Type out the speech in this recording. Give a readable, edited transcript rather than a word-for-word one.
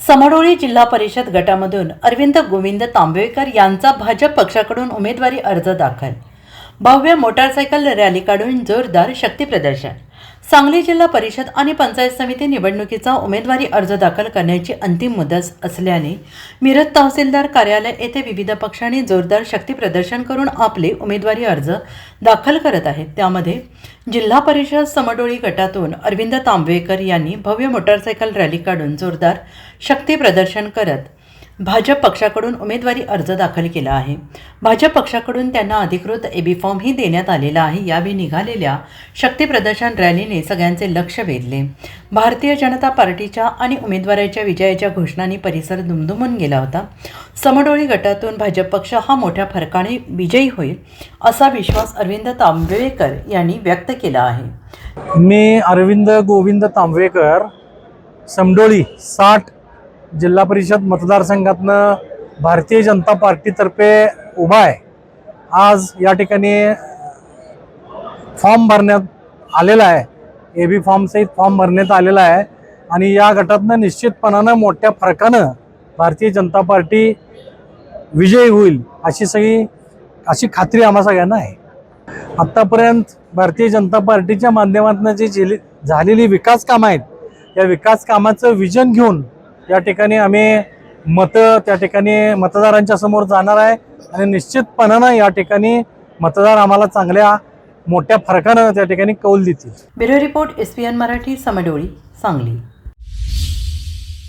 समडोळी जिल्हा परिषद गटामधून अरविंद गोविंद तांबवेकर यांचा भाजप पक्षाकडून उमेदवारी अर्ज दाखल. भव्य मोटारसायकल रॅली काढून जोरदार शक्तीप्रदर्शन. सांगली जिल्हा परिषद आणि पंचायत समिती निवडणुकीचा उमेदवारी अर्ज दाखल करण्याची अंतिम मुदत असल्याने मिरज तहसीलदार कार्यालय येथे विविध पक्षांनी जोरदार शक्तीप्रदर्शन करून आपले उमेदवारी अर्ज दाखल करत आहेत. त्यामध्ये जिल्हा परिषद समडोळी गटातून अरविंद तांबवेकर यांनी भव्य मोटारसायकल रॅली काढून जोरदार शक्तीप्रदर्शन करत भाजप पक्षाकडून उमेदवारी अर्ज दाखल केला आहे. भाजप पक्षाकडून त्यांना अधिकृत एबी फॉर्मही देण्यात आलेला आहे. यावेळी निघालेल्या शक्तीप्रदर्शन रॅलीने सगळ्यांचे लक्ष वेधले. भारतीय जनता पार्टीच्या आणि उमेदवाराच्या विजयाच्या घोषणांनी परिसर दुमदुमून गेला होता. समडोळी गटातून भाजप पक्ष हा मोठ्या फरकाने विजयी होईल असा विश्वास अरविंद तांबवेकर यांनी व्यक्त केला आहे. मी अरविंद गोविंद तांबवेकर समडोळी 60 जिल्हा परिषद मतदारसंघातनं भारतीय जनता पार्टीतर्फे उभा आहे. आज या ठिकाणी फॉर्म भरण्यात आलेला आहे. एबी फॉर्मसहित फॉर्म भरण्यात आलेला आहे आणि या गटातनं निश्चितपणानं मोठ्या फरकानं भारतीय जनता पार्टी विजयी होईल अशी खात्री आम्हा सगळ्यांना आहे. आत्तापर्यंत भारतीय जनता पार्टीच्या माध्यमातून जी झालेली विकास कामं आहेत, या विकास कामाचं विजन घेऊन या ठिकाणी आम्ही त्या ठिकाणी मतदारांच्या समोर जाणार आहे आणि निश्चितपणानं या ठिकाणी मतदार आम्हाला चांगल्या मोठ्या फरकानं त्या ठिकाणी कौल देतील. Bureau report SPN Marathi, Samdoli, Sangli.